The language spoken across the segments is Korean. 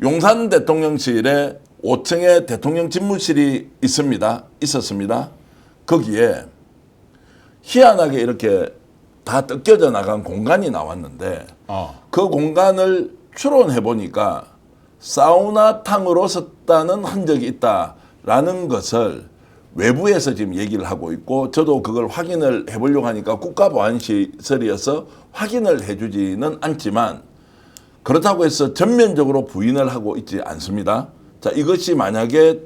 용산 대통령실에 5층에 대통령 집무실이 있었습니다. 거기에 희한하게 이렇게 다 뜯겨져 나간 공간이 나왔는데 그 공간을 추론해 보니까 사우나탕으로 썼다는 흔적이 있다라는 것을 외부에서 지금 얘기를 하고 있고 저도 그걸 확인을 해보려고 하니까 국가보안시설이어서 확인을 해주지는 않지만 그렇다고 해서 전면적으로 부인을 하고 있지 않습니다. 자, 이것이 만약에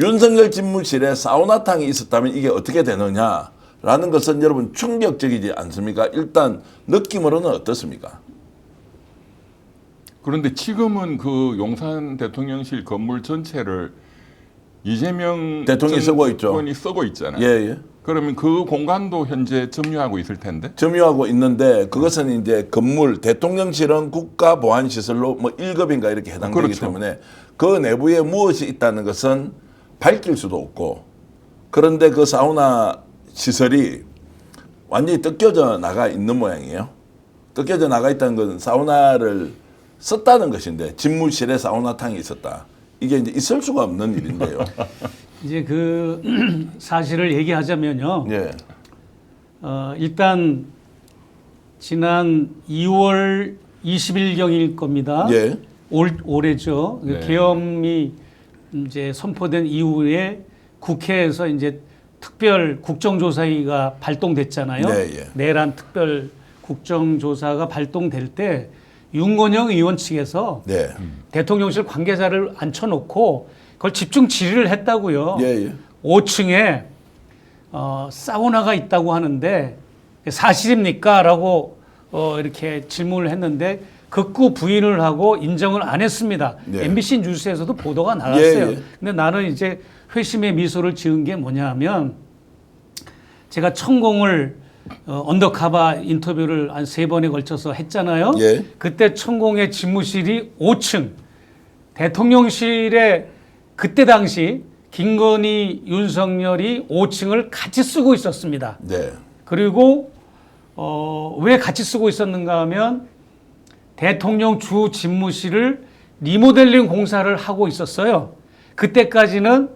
윤석열 집무실에 사우나탕이 있었다면 이게 어떻게 되느냐라는 것은 여러분 충격적이지 않습니까? 일단 느낌으로는 어떻습니까? 그런데 지금은 그 용산 대통령실 건물 전체를 이재명 대통령이 쓰고 있죠. 정권이 쓰고 있잖아요. 예. 그러면 그 공간도 현재 점유하고 있을 텐데. 점유하고 있는데 그것은 이제 건물 대통령실은 국가보안시설로 뭐 1급인가 이렇게 해당되기 그렇죠. 때문에 그 내부에 무엇이 있다는 것은 밝힐 수도 없고 그런데 그 사우나 시설이 완전히 뜯겨져 나가 있는 모양이에요. 뜯겨져 나가 있다는 것은 사우나를 썼다는 것인데 집무실에 사우나탕이 있었다. 이게 이제 있을 수가 없는 일인데요. 이제 그 사실을 얘기하자면요. 예. 일단 지난 2월 20일경일 겁니다. 예. 올해죠. 네. 계엄이 이제 선포된 이후에 국회에서 이제 특별 국정조사위가 발동됐잖아요. 네, 예. 내란 특별 국정조사가 발동될 때 윤건영 의원 측에서 네. 대통령실 관계자를 앉혀놓고 그걸 집중 질의를 했다고요. 예. 5층에 사우나가 있다고 하는데 사실입니까? 라고 이렇게 질문을 했는데 극구 부인을 하고 인정을 안 했습니다. 네. MBC 뉴스에서도 보도가 나갔어요. 예. 근데 나는 이제 회심의 미소를 지은 게 뭐냐면 제가 천공을 언더커버 인터뷰를 한 3번에 걸쳐서 했잖아요. 예. 그때 천공의 집무실이 5층, 대통령실에 그때 당시 김건희, 윤석열이 5층을 같이 쓰고 있었습니다. 네. 그리고 왜 같이 쓰고 있었는가 하면 대통령 주 집무실을 리모델링 공사를 하고 있었어요. 그때까지는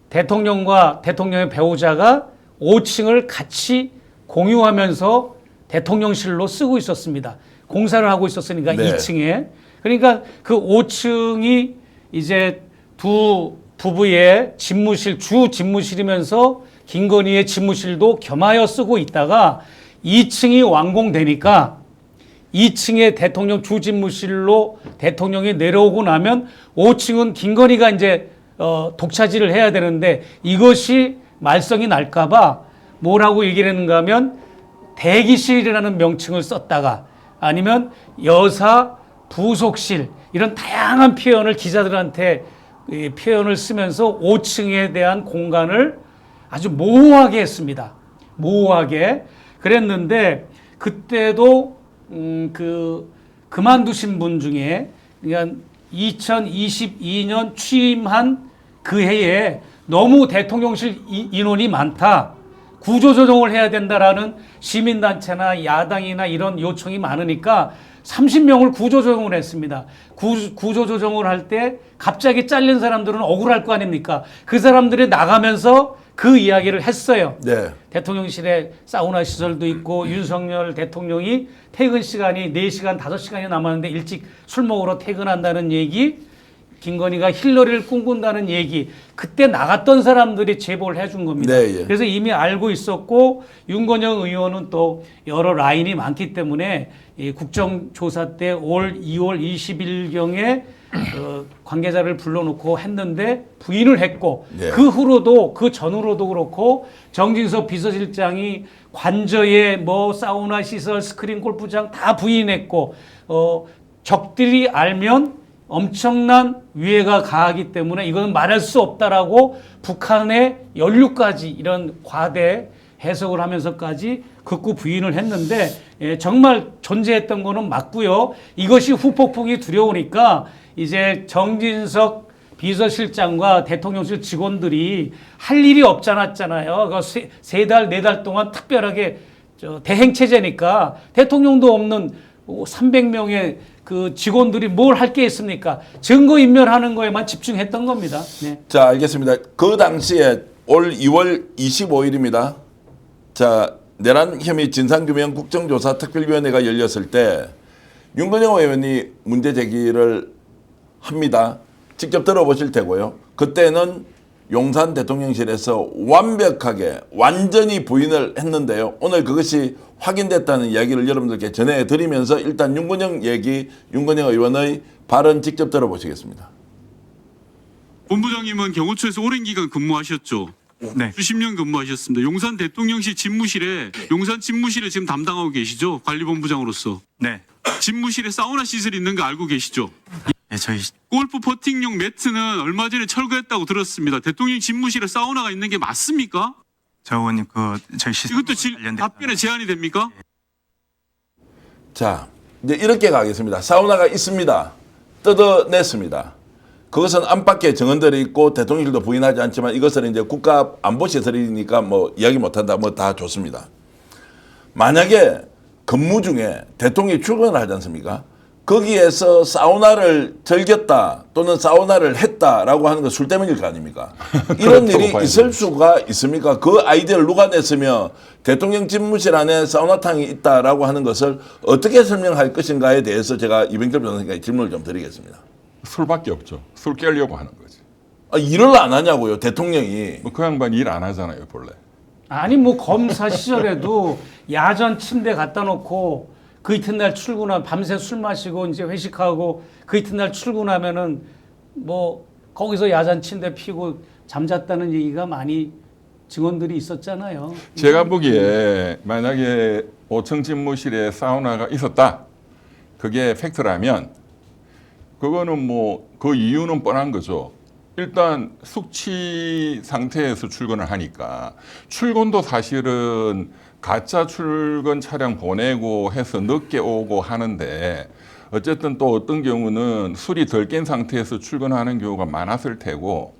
대통령과 대통령의 배우자가 5층을 같이 공유하면서 대통령실로 쓰고 있었습니다. 공사를 하고 있었으니까 네. 2층에. 그러니까 그 5층이 이제 두 부부의 집무실, 주 집무실이면서 김건희의 집무실도 겸하여 쓰고 있다가 2층이 완공되니까 2층에 대통령 주 집무실로 대통령이 내려오고 나면 5층은 김건희가 이제 독차지를 해야 되는데 이것이 말썽이 날까봐 뭐라고 얘기를 했는가 하면 대기실이라는 명칭을 썼다가 아니면 여사 부속실 이런 다양한 표현을 기자들한테 표현을 쓰면서 5층에 대한 공간을 아주 모호하게 했습니다. 모호하게 그랬는데 그때도 그만두신 분 중에 그러니까 2022년 취임한 그 해에 너무 대통령실 인원이 많다. 구조조정을 해야 된다라는 시민단체나 야당이나 이런 요청이 많으니까 30명을 구조조정을 했습니다. 구조조정을 할 때 갑자기 잘린 사람들은 억울할 거 아닙니까? 그 사람들이 나가면서 그 이야기를 했어요. 네. 대통령실에 사우나 시설도 있고 윤석열 대통령이 퇴근 시간이 4시간, 5시간이 남았는데 일찍 술 먹으러 퇴근한다는 얘기, 김건희가 힐러리를 꿈꾼다는 얘기, 그때 나갔던 사람들이 제보를 해준 겁니다. 네, 예. 그래서 이미 알고 있었고 윤건영 의원은 또 여러 라인이 많기 때문에 이 국정조사 때 올 2월 20일경에 관계자를 불러놓고 했는데 부인을 했고 네. 그 후로도 그 전후로도 그렇고 정진석 비서실장이 관저에 뭐 사우나 시설, 스크린 골프장 다 부인했고 적들이 알면 엄청난 위해가 가하기 때문에 이건 말할 수 없다라고 북한의 연루까지 이런 과대 해석을 하면서까지 극구 부인을 했는데 정말 존재했던 거는 맞고요. 이것이 후폭풍이 두려우니까 이제 정진석 비서실장과 대통령실 직원들이 할 일이 없잖았잖아요. 세 달, 4달 동안 특별하게 대행체제니까 대통령도 없는 300명의 그 직원들이 뭘 할 게 있습니까? 증거 인멸하는 거에만 집중했던 겁니다. 네. 자, 알겠습니다. 그 당시에 올 2월 25일입니다. 자, 내란 혐의 진상규명 국정조사 특별위원회가 열렸을 때 윤건영 의원이 문제 제기를 합니다. 직접 들어보실 테고요. 그때는 용산 대통령실에서 완벽하게 완전히 부인을 했는데요. 오늘 그것이 확인됐다는 이야기를 여러분들께 전해드리면서 일단 윤건영 의원의 발언 직접 들어보시겠습니다. 본부장님은 경호처에서 오랜 기간 근무하셨죠? 네. 수십 년 근무하셨습니다. 용산 대통령실 집무실에 용산 집무실을 지금 담당하고 계시죠? 관리본부장으로서. 네. 집무실에 사우나 시설이 있는 거 알고 계시죠? 예, 저희 골프 퍼팅용 매트는 얼마 전에 철거했다고 들었습니다. 대통령 집무실에 사우나가 있는 게 맞습니까? 저 의원님 저희 시설 이것도 답변에 제한이 됩니까? 자, 이제 이렇게 가겠습니다. 사우나가 있습니다. 뜯어냈습니다. 그것은 안팎에 정원들이 있고 대통령실도 부인하지 않지만 이것은 이제 국가안보시설이니까 뭐 이야기 못한다 뭐 다 좋습니다. 만약에 근무 중에 대통령이 출근을 하지 않습니까? 거기에서 사우나를 즐겼다 또는 사우나를 했다라고 하는 건 술 때문일 거 아닙니까? 이런 그렇다고 일이 봐야죠. 있을 수가 있습니까? 그 아이디어를 누가 냈으며 대통령 집무실 안에 사우나탕이 있다라고 하는 것을 어떻게 설명할 것인가에 대해서 제가 이병철 변호사님께 질문을 좀 드리겠습니다. 술밖에 없죠. 술 깨려고 하는 거지. 아, 일을 안 하냐고요, 대통령이. 뭐 그 양반 일 안 하잖아요, 본래. 아니 뭐 검사 시절에도 야전 침대 갖다 놓고 그 이튿날 출근하면 밤새 술 마시고 이제 회식하고 그 이튿날 출근하면은 뭐 거기서 야전 침대 피고 잠잤다는 얘기가 많이 증언들이 있었잖아요. 제가 보기에 만약에 5층 집무실에 사우나가 있었다. 그게 팩트라면 그거는 뭐 그 이유는 뻔한 거죠. 일단 숙취 상태에서 출근을 하니까 출근도 사실은 가짜 출근 차량 보내고 해서 늦게 오고 하는데 어쨌든 또 어떤 경우는 술이 덜 깬 상태에서 출근하는 경우가 많았을 테고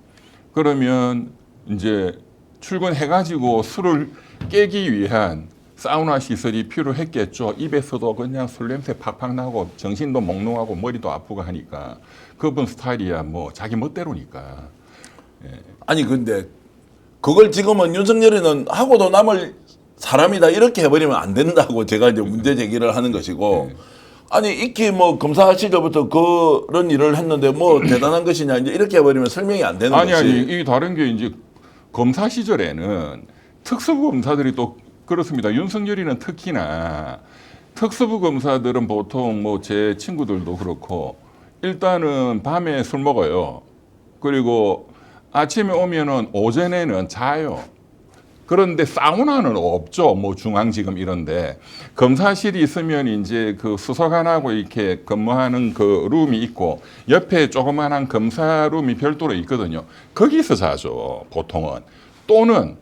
그러면 이제 출근해가지고 술을 깨기 위한 사우나 시설이 필요했겠죠. 입에서도 그냥 술 냄새 팍팍 나고 정신도 몽롱하고 머리도 아프고 하니까 그분 스타일이야 뭐 자기 멋대로니까. 아니 근데 그걸 지금은 윤석열이는 하고도 남을 사람이다 이렇게 해버리면 안 된다고 제가 이제 문제 제기를 하는 것이고 아니 익히 뭐 검사 시절부터 그런 일을 했는데 뭐 대단한 것이냐 이제 이렇게 해버리면 설명이 안 되는 것이. 아니 이 다른 게 이제 검사 시절에는 특수부 검사들이 또 그렇습니다. 윤석열이는 특히나 특수부 검사들은 보통 뭐 제 친구들도 그렇고 일단은 밤에 술 먹어요. 그리고 아침에 오면은 오전에는 자요. 그런데 사우나는 없죠. 뭐 중앙지검 이런데 검사실이 있으면 이제 그 수사관하고 이렇게 근무하는 그 룸이 있고 옆에 조그만한 검사룸이 별도로 있거든요. 거기서 자죠. 보통은. 또는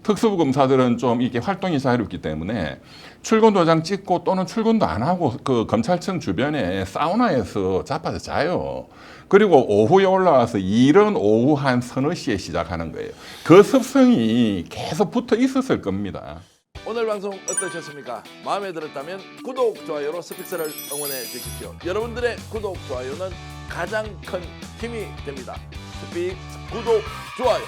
특수부 검사들은 좀 이게 활동이 자유롭기 때문에 출근 도장 찍고 또는 출근도 안 하고 그 검찰청 주변에 사우나에서 자빠져 자요. 그리고 오후에 올라와서 일은 오후 한 서너 시에 시작하는 거예요. 그 습성이 계속 붙어 있었을 겁니다. 오늘 방송 어떠셨습니까? 마음에 들었다면 구독, 좋아요로 스픽스를 응원해 주십시오. 여러분들의 구독, 좋아요는 가장 큰 힘이 됩니다. 스픽스 구독, 좋아요.